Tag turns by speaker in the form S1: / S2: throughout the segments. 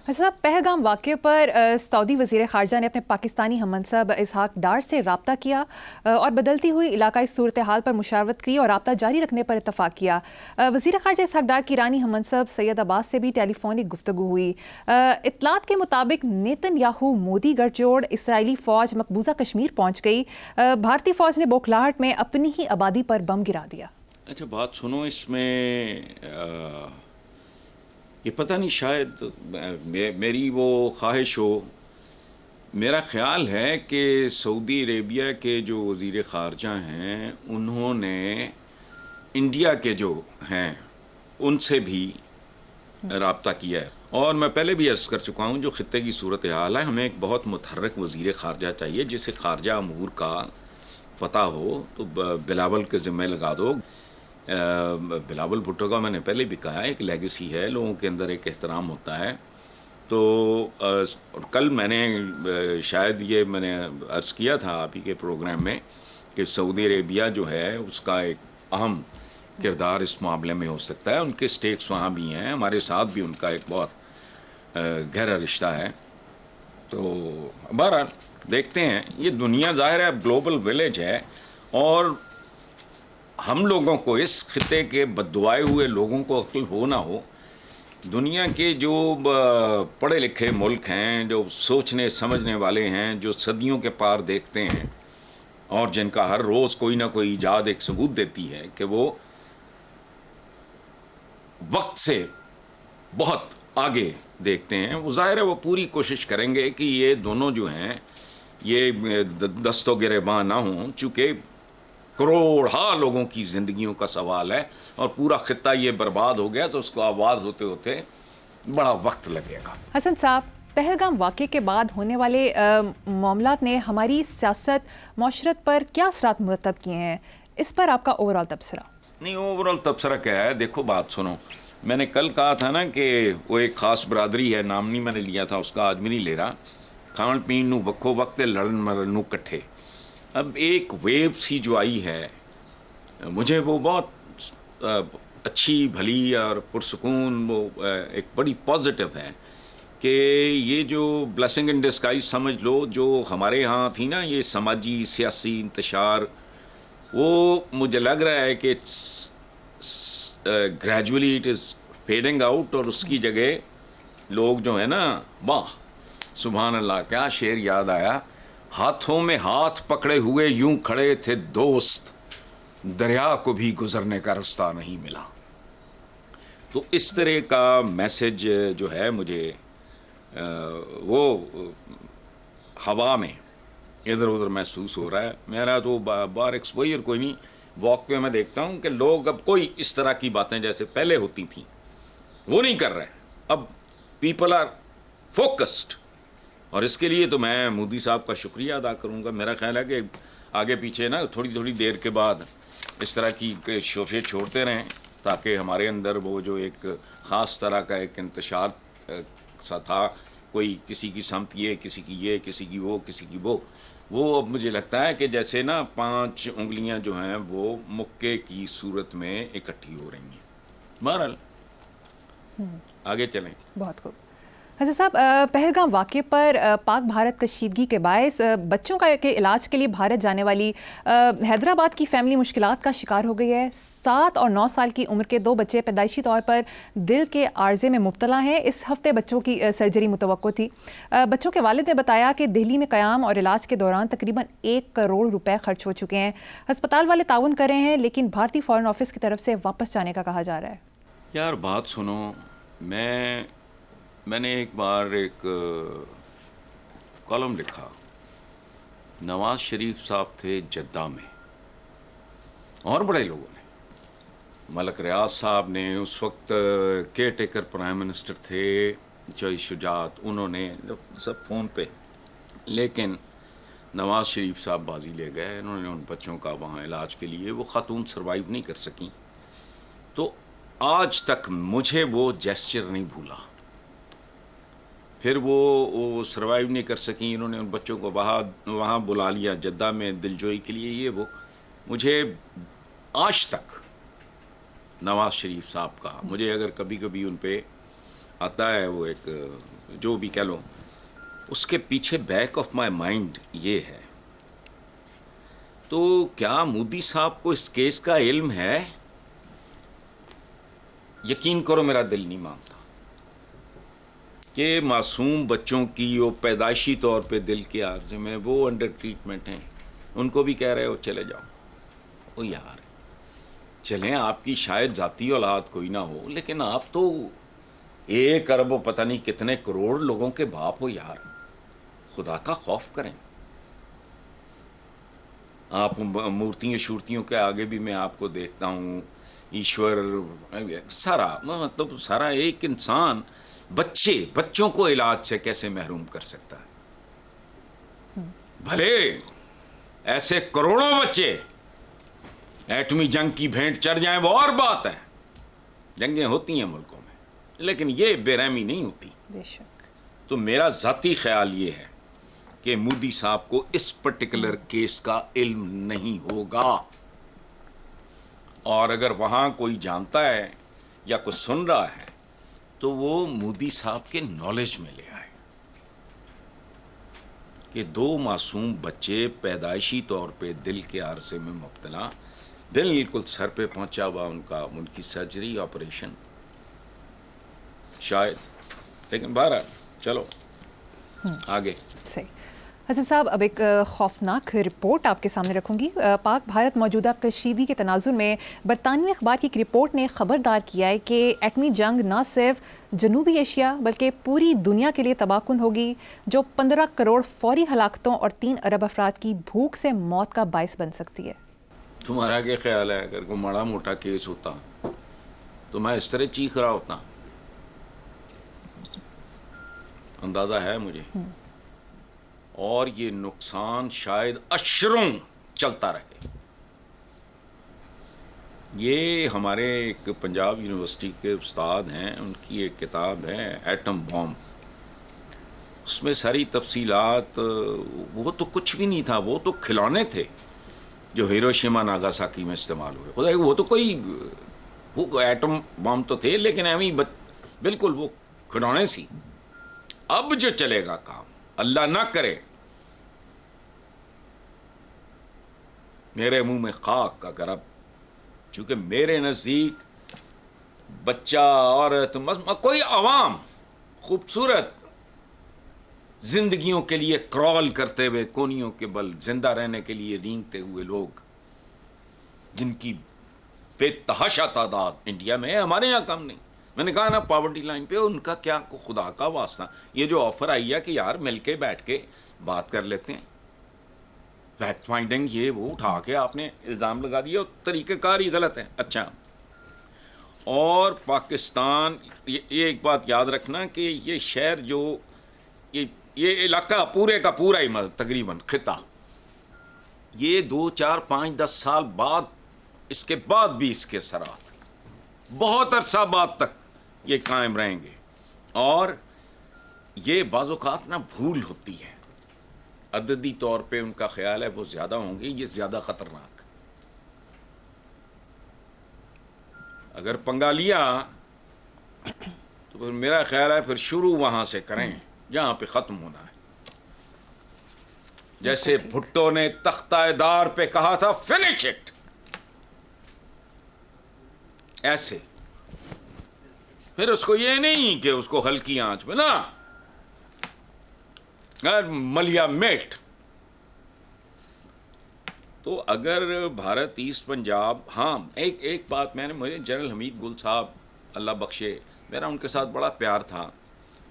S1: صاحب پہلگام واقعے پر سعودی وزیر خارجہ نے اپنے پاکستانی ہم منصب اسحاق ڈار سے رابطہ کیا اور بدلتی ہوئی علاقائی صورتحال پر مشاورت کی اور رابطہ جاری رکھنے پر اتفاق کیا۔ وزیر خارجہ اسحاق ڈار کی ایرانی ہم منصب سید عباس سے بھی ٹیلی فونک گفتگو ہوئی۔ اطلاعات کے مطابق نیتن یاہو مودی گٹھ جوڑ اسرائیلی فوج مقبوضہ کشمیر پہنچ گئی۔ بھارتی فوج نے بوکھلاہٹ میں اپنی ہی آبادی پر بم گرا دیا۔
S2: اچھا بات سنو، اس میں یہ پتہ نہیں، شاید میری وہ خواہش ہو، میرا خیال ہے کہ سعودی عربیہ کے جو وزیر خارجہ ہیں انہوں نے انڈیا کے جو ہیں ان سے بھی رابطہ کیا ہے، اور میں پہلے بھی عرض کر چکا ہوں جو خطے کی صورتحال ہے ہمیں ایک بہت متحرک وزیر خارجہ چاہیے جسے خارجہ امور کا پتہ ہو، تو بلاول کے ذمہ لگا دو۔ بلاول بھٹو کا میں نے پہلے بھی کہا ہے ایک لیگیسی ہے، لوگوں کے اندر ایک احترام ہوتا ہے۔ تو کل میں نے شاید یہ میں نے عرض کیا تھا آپ ہی کے پروگرام میں کہ سعودی عربیہ جو ہے اس کا ایک اہم کردار اس معاملے میں ہو سکتا ہے، ان کے سٹیکس وہاں بھی ہیں، ہمارے ساتھ بھی ان کا ایک بہت گہرا رشتہ ہے۔ تو بہرحال دیکھتے ہیں، یہ دنیا ظاہر ہے گلوبل ولیج ہے، اور ہم لوگوں کو اس خطے کے بددعائے ہوئے لوگوں کو عقل ہو نہ ہو، دنیا کے جو پڑھے لکھے ملک ہیں، جو سوچنے سمجھنے والے ہیں، جو صدیوں کے پار دیکھتے ہیں اور جن کا ہر روز کوئی نہ کوئی ایجاد ایک ثبوت دیتی ہے کہ وہ وقت سے بہت آگے دیکھتے ہیں، وہ ظاہر ہے وہ پوری کوشش کریں گے کہ یہ دونوں جو ہیں یہ دست و گریباں نہ ہوں، چونکہ کروڑہا لوگوں کی زندگیوں کا سوال ہے اور پورا خطہ یہ برباد ہو گیا تو اس کو آواز ہوتے ہوتے بڑا وقت لگے گا۔
S1: حسن صاحب، پہلگام واقعے کے بعد ہونے والے معاملات نے ہماری سیاست معاشرت پر کیا اثرات مرتب کیے ہیں، اس پر آپ کا اوورآل تبصرہ؟
S2: نہیں، اوورآل تبصرہ کیا ہے، دیکھو بات سنو، میں نے کل کہا تھا نا کہ وہ ایک خاص برادری ہے، نام نہیں میں نے لیا تھا اس کا، آج بھی نہیں لے رہا، کھان پین نو وکھو وقت لڑن مرن نو کٹھے۔ اب ایک ویو سی جو آئی ہے مجھے وہ بہت اچھی بھلی اور پرسکون، وہ ایک بڑی پازیٹیو ہے کہ یہ جو بلیسنگ ان ڈسگائز سمجھ لو جو ہمارے ہاں تھی نا، یہ سماجی سیاسی انتشار، وہ مجھے لگ رہا ہے کہ gradually it is feeding out, اور اس کی جگہ لوگ جو ہے نا، واہ سبحان اللہ، کیا شعر یاد آیا، ہاتھوں میں ہاتھ پکڑے ہوئے یوں کھڑے تھے دوست، دریا کو بھی گزرنے کا رستہ نہیں ملا۔ تو اس طرح کا میسج جو ہے مجھے وہ ہوا میں ادھر ادھر محسوس ہو رہا ہے۔ میرا تو بار ایکسپوئر کوئی نہیں، واک پہ میں دیکھتا ہوں کہ لوگ اب کوئی اس طرح کی باتیں جیسے پہلے ہوتی تھیں وہ نہیں کر رہے، اب پیپل آر فوکسڈ، اور اس کے لیے تو میں مودی صاحب کا شکریہ ادا کروں گا۔ میرا خیال ہے کہ آگے پیچھے نا تھوڑی تھوڑی دیر کے بعد اس طرح کی شوشے چھوڑتے رہیں تاکہ ہمارے اندر وہ جو ایک خاص طرح کا ایک انتشار سا تھا، کوئی کسی کی سمت یہ، کسی کی یہ، کسی کی وہ، کسی کی وہ اب مجھے لگتا ہے کہ جیسے نا 5 انگلیاں جو ہیں وہ مکے کی صورت میں اکٹھی ہو رہی ہیں۔ بہرحال آگے چلیں۔
S1: بہت خوب۔ حسن صاحب، پہلگام واقعے پر پاک بھارت کشیدگی کے باعث بچوں کے علاج کے لیے بھارت جانے والی حیدرآباد کی فیملی مشکلات کا شکار ہو گئی ہے۔ 7 اور 9 سال کی عمر کے 2 بچے پیدائشی طور پر دل کے عارضے میں مبتلا ہیں۔ اس ہفتے بچوں کی سرجری متوقع تھی۔ بچوں کے والد نے بتایا کہ دہلی میں قیام اور علاج کے دوران تقریباً 1 کروڑ روپے خرچ ہو چکے ہیں۔ ہسپتال والے تعاون کر رہے ہیں لیکن بھارتی فارن آفس کی طرف سے واپس جانے کا کہا جا رہا ہے۔
S2: یار بات سنو، میں نے ایک بار ایک کالم لکھا، نواز شریف صاحب تھے جدہ میں اور بڑے لوگوں نے، ملک ریاض صاحب نے اس وقت کیئر ٹیکر پرائم منسٹر تھے، چوئی شجاعت، انہوں نے سب فون پہ، لیکن نواز شریف صاحب بازی لے گئے، انہوں نے ان بچوں کا وہاں علاج کے لیے، وہ خاتون سروائیو نہیں کر سکیں۔ تو آج تک مجھے وہ جیسچر نہیں بھولا، پھر وہ سروائیو نہیں کر سکیں، انہوں نے ان بچوں کو وہاں بلا لیا جدہ میں دلجوئی کے لیے، یہ وہ مجھے آج تک نواز شریف صاحب کا، مجھے اگر کبھی کبھی ان پہ آتا ہے وہ ایک جو بھی کہہ لو، اس کے پیچھے بیک آف مائی مائنڈ یہ ہے، تو کیا مودی صاحب کو اس کیس کا علم ہے؟ یقین کرو میرا دل نہیں مانتا کہ معصوم بچوں کی وہ پیدائشی طور پہ دل کے عارضے میں وہ انڈر ٹریٹمنٹ ہیں، ان کو بھی کہہ رہے ہو چلے جاؤ. او یار چلیں، آپ کی شاید ذاتی اولاد کوئی نہ ہو، لیکن آپ تو 1 ارب و پتہ نہیں کتنے کروڑ لوگوں کے باپ ہو یار، خدا کا خوف کریں. آپ مورتیوں شورتیوں کے آگے بھی میں آپ کو دیکھتا ہوں، ایشور سارا مطلب سارا ایک انسان بچوں کو علاج سے کیسے محروم کر سکتا ہے؟ بھلے ایسے کروڑوں بچے ایٹمی جنگ کی بھینٹ چڑھ جائیں وہ اور بات ہے، جنگیں ہوتی ہیں ملکوں میں، لیکن یہ بے رحمی نہیں ہوتی.
S1: بے شک.
S2: تو میرا ذاتی خیال یہ ہے کہ مودی صاحب کو اس پرٹیکولر کیس کا علم نہیں ہوگا، اور اگر وہاں کوئی جانتا ہے یا کوئی سن رہا ہے تو وہ مودی صاحب کے نالج میں لے آئے کہ 2 معصوم بچے پیدائشی طور پہ دل کے عارضے میں مبتلا، بالکل سر پہ پہنچا ہوا ان کی سرجری آپریشن شاید، لیکن بہرحال چلو آگے.
S1: صحیح. حسن صاحب اب ایک خوفناک رپورٹ آپ کے سامنے رکھوں گی. پاک بھارت موجودہ کشیدگی کے تناظر میں برطانوی اخبار کی ایک رپورٹ نے خبردار کیا ہے کہ ایٹمی جنگ نہ صرف جنوبی ایشیا بلکہ پوری دنیا کے لیے تباہ کن ہوگی، جو 15 کروڑ فوری ہلاکتوں اور 3 ارب افراد کی بھوک سے موت کا باعث بن سکتی ہے.
S2: تمہارا کیا خیال ہے اگر کوئی ماڑا موٹا کیس ہوتا تو میں اس طرح چیخ رہا ہوتا؟ اندازہ ہے مجھے، اور یہ نقصان شاید اشروں چلتا رہے. یہ ہمارے ایک پنجاب یونیورسٹی کے استاد ہیں، ان کی ایک کتاب ہے ایٹم بام، اس میں ساری تفصیلات، وہ تو کچھ بھی نہیں تھا، وہ تو کھلونے تھے جو ہیروشیما ناگاساکی میں استعمال ہوئے. خدا وہ تو وہ ایٹم بام تو تھے لیکن ایویں بالکل وہ کھلونے سی. اب جو چلے گا کام، اللہ نہ کرے میرے منہ میں خاک، اگر اب چونکہ میرے نزدیک بچہ، عورت، کوئی عوام خوبصورت زندگیوں کے لیے کرال کرتے ہوئے کونیوں کے بل زندہ رہنے کے لیے رینگتے ہوئے لوگ، جن کی بے تحاشا تعداد انڈیا میں ہے، ہمارے یہاں کم نہیں. میں نے کہا نا پاورٹی لائن پہ، ان کا کیا خدا کا واسطہ. یہ جو آفر آئی ہے کہ یار مل کے بیٹھ کے بات کر لیتے ہیں، فیکٹ فائنڈنگ، یہ وہ اٹھا کے آپ نے الزام لگا دیا، طریقہ کار ہی غلط ہے. اچھا، اور پاکستان، یہ ایک بات یاد رکھنا کہ یہ شہر جو یہ علاقہ پورے کا پورا ہی تقریباً خطہ، یہ 2 4 5 10 سال بعد، اس کے بعد بھی اس کے اثرات بہت عرصہ بعد تک یہ قائم رہیں گے. اور یہ بعض اوقات نا بھول ہوتی ہے، عددی طور پہ ان کا خیال ہے وہ زیادہ ہوں گے، یہ زیادہ خطرناک. اگر پنگا لیا تو پھر میرا خیال ہے پھر شروع وہاں سے کریں جہاں پہ ختم ہونا ہے. جیسے بھٹو نے تختہ دار پہ کہا تھا فنش اٹ، ایسے پھر اس کو یہ نہیں کہ اس کو ہلکی آنچ میں نا ملیا میٹ. تو اگر بھارت ایسٹ پنجاب، ہاں ایک بات میں نے، مجھے جنرل حمید گل صاحب اللہ بخشے، میرا ان کے ساتھ بڑا پیار تھا.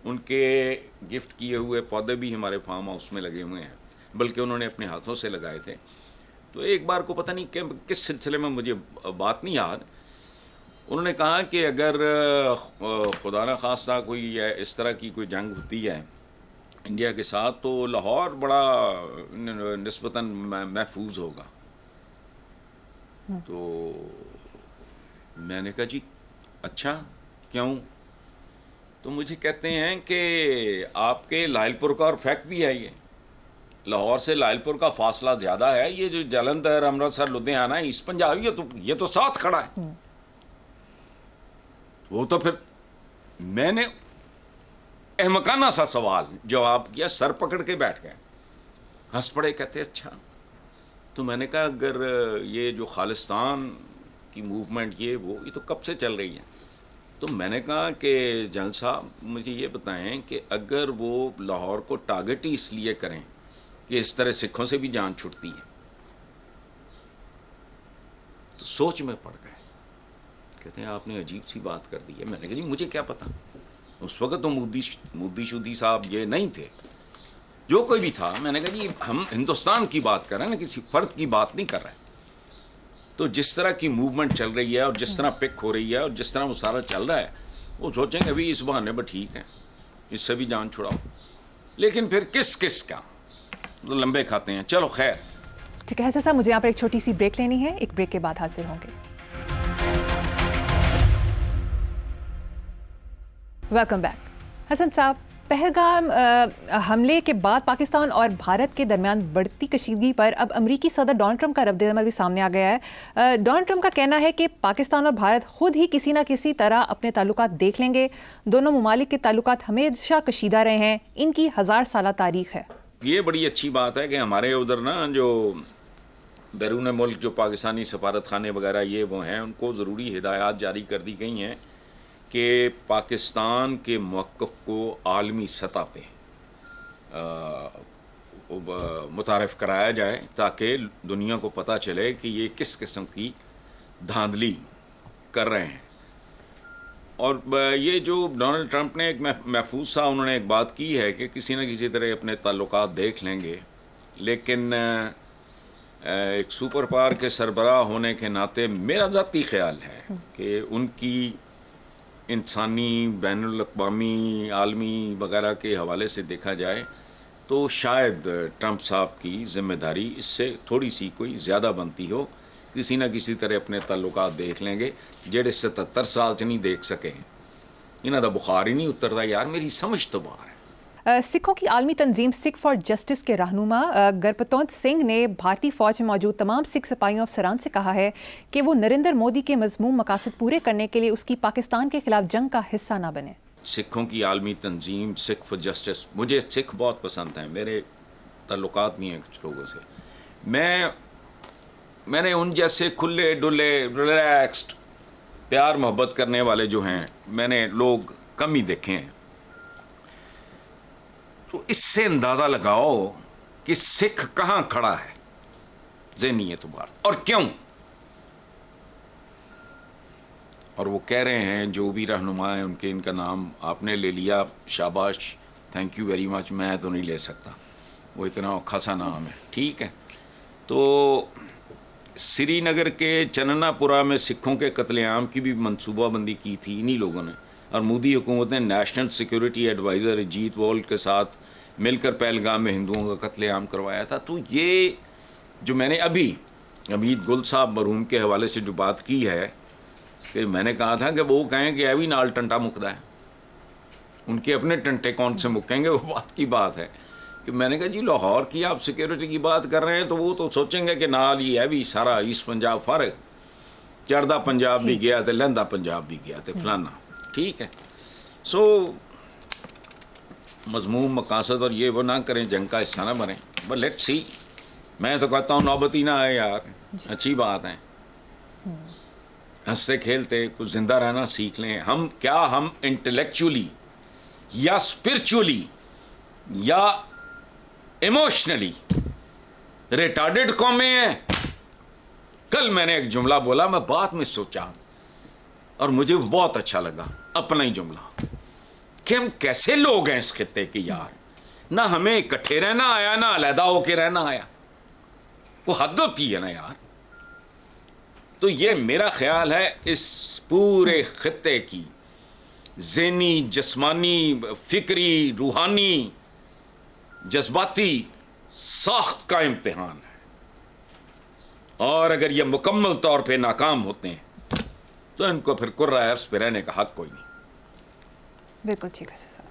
S2: ان کے گفٹ کیے ہوئے پودے بھی ہمارے فارم ہاؤس میں لگے ہوئے ہیں، بلکہ انہوں نے اپنے ہاتھوں سے لگائے تھے. تو ایک بار کو پتہ نہیں کس سلسلے میں، مجھے بات نہیں یاد، انہوں نے کہا کہ اگر خدا نہ خواستہ کوئی اس طرح کی کوئی جنگ ہوتی ہے انڈیا کے ساتھ تو لاہور بڑا نسبتاً محفوظ ہوگا. تو میں نے کہا جی اچھا کیوں؟ تو مجھے کہتے ہیں کہ آپ کے لائل پور کا اور فیکٹ بھی ہے، یہ لاہور سے لائل پور کا فاصلہ زیادہ ہے، یہ جو جلندھر، امرتسر، لدھیانہ، ایسٹ پنجاب، یہ تو ساتھ کھڑا ہے. وہ تو پھر میں نے احمقانہ سا سوال جواب کیا, سر پکڑ کے بیٹھ گئے, ہنس پڑے, کہتے اچھا. تو میں نے کہا اگر یہ جو خالصتان کی موومنٹ یہ تو کب سے چل رہی ہے؟ تو میں نے کہا کہ جنرل صاحب مجھے یہ بتائیں کہ اگر وہ لاہور کو ٹارگٹ ہی اس لیے کریں کہ اس طرح سکھوں سے بھی جان چھٹتی ہے, تو سوچ میں پڑ گئے. کہتے ہیں آپ نے عجیب سی بات کر دی ہے. میں نے کہا جی مجھے کیا پتا, اس وقت تو مودی شودی صاحب یہ نہیں تھے, جو کوئی بھی تھا. میں نے کہا جی ہم ہندوستان کی بات کر رہے ہیں نا, کسی فرد کی بات نہیں کر رہے. تو جس طرح کی موومنٹ چل رہی ہے اور جس طرح پک ہو رہی ہے اور جس طرح وہ سارا چل رہا ہے, وہ سوچیں کہ ابھی اس بہانے پر ٹھیک ہے, اس سے بھی جان چھڑاؤ. لیکن پھر کس کا تو لمبے کھاتے ہیں. چلو خیر.
S1: ٹھیک ہے حسن صاحب, مجھے یہاں پر ایک چھوٹی سی بریک لینی ہے, ایک بریک کے بعد حاضر ہوں گے. Welcome back. حسن صاحب, پہلگام حملے کے بعد پاکستان اور بھارت کے درمیان بڑھتی کشیدگی پر اب امریکی صدر ڈونلڈ ٹرمپ کا رد عمل بھی سامنے آ گیا ہے. ڈونلڈ ٹرمپ کا کہنا ہے کہ پاکستان اور بھارت خود ہی کسی نہ کسی طرح اپنے تعلقات دیکھ لیں گے. دونوں ممالک کے تعلقات ہمیشہ کشیدہ رہے ہیں, ان کی 1000 سالہ تاریخ ہے.
S2: یہ بڑی اچھی بات ہے کہ ہمارے ادھر نا جو بیرون ملک جو پاکستانی سفارت خانے وغیرہ یہ وہ ہیں, ان کو ضروری ہدایات جاری کر دی گئی ہیں کہ پاکستان کے موقف کو عالمی سطح پہ متعارف کرایا جائے تاکہ دنیا کو پتہ چلے کہ یہ کس قسم کی دھاندلی کر رہے ہیں. اور یہ جو ڈونلڈ ٹرمپ نے ایک محفوظ سا انہوں نے ایک بات کی ہے کہ کسی نہ کسی طرح اپنے تعلقات دیکھ لیں گے, لیکن ایک سپر پاور کے سربراہ ہونے کے ناطے میرا ذاتی خیال ہے کہ ان کی انسانی بین الاقوامی عالمی وغیرہ کے حوالے سے دیکھا جائے تو شاید ٹرمپ صاحب کی ذمہ داری اس سے تھوڑی سی کوئی زیادہ بنتی ہو. کسی نہ کسی طرح اپنے تعلقات دیکھ لیں گے, جڑے 77 سال سے نہیں دیکھ سکے ہیں. انہاں دا بخار ہی نہیں اترتا یار, میری سمجھ تو باہر ہے.
S1: سکھوں کی عالمی تنظیم سکھ فار جسٹس کے رہنما گرپتونت سنگھ نے بھارتی فوج میں موجود تمام سکھ سپاہیوں افسران سے کہا ہے کہ وہ نریندر مودی کے مذموم مقاصد پورے کرنے کے لیے اس کی پاکستان کے خلاف جنگ کا حصہ نہ بنے.
S2: سکھوں کی عالمی تنظیم سکھ فار جسٹس, مجھے سکھ بہت پسند ہیں, میرے تعلقات نہیں ہیں کچھ لوگوں سے. میں نے ان جیسے کھلے ڈلے ریلیکسڈ پیار محبت کرنے والے جو ہیں میں نے لوگ کم ہی دیکھے ہیں. تو اس سے اندازہ لگاؤ کہ سکھ کہاں کھڑا ہے ذہنی اعتبار اور کیوں. اور وہ کہہ رہے ہیں جو بھی رہنما ہیں ان کا نام آپ نے لے لیا, شاباش, تھینک یو ویری مچ. میں تو نہیں لے سکتا, وہ اتنا اوکھا سا نام ہے. ٹھیک ہے. تو سری نگر کے چننا پورہ میں سکھوں کے قتل عام کی بھی منصوبہ بندی کی تھی انہی لوگوں نے, اور مودی حکومت نے نیشنل سیکیورٹی ایڈوائزر اجیت وول کے ساتھ مل کر پہلگام میں ہندوؤں کا قتل عام کروایا تھا. تو یہ جو میں نے ابھی حمید گل صاحب مرحوم کے حوالے سے جو بات کی ہے کہ میں نے کہا تھا کہ وہ کہیں کہ ابھی نال ٹنٹا مکدا ہے, ان کے اپنے ٹنٹے کون سے مکیں گے, وہ بات کی بات ہے. کہ میں نے کہا جی لاہور کی آپ سیکیورٹی کی بات کر رہے ہیں تو وہ تو سوچیں گے کہ نال یہ ہے بھی سارا ایسٹ پنجاب فرق, چڑھدا پنجاب بھی گیا تھے, لہندا پنجاب بھی گیا تھے, فلانا. ٹھیک ہے. سو مضموم مقاصد اور یہ وہ نہ کریں, جنگ کا حصہ نہ بنیں. بٹ لیٹ سی, میں تو کہتا ہوں نوبت ہی نہ آئے یار, اچھی بات ہے. ہنستے کھیلتے کچھ زندہ رہنا سیکھ لیں. ہم انٹلیکچولی یا اسپرچولی یا ایموشنلی ریٹارڈڈ قومیں ہیں. کل میں نے ایک جملہ بولا, میں بعد میں سوچا اور مجھے بہت اچھا لگا, اپنا ہی جملہ, کہ ہم کیسے لوگ ہیں اس خطے کے یار. نہ ہمیں اکٹھے رہنا آیا نہ علیحدہ ہو کے رہنا آیا. وہ حد ہوتی ہے نا یار. تو یہ میرا خیال ہے اس پورے خطے کی ذہنی, جسمانی, فکری, روحانی, جذباتی ساخت کا امتحان ہے. اور اگر یہ مکمل طور پہ ناکام ہوتے ہیں تو ان کو پھر کرۂ عرض پہ رہنے کا حق کوئی نہیں.
S1: بالکل ٹھیک ہے سر.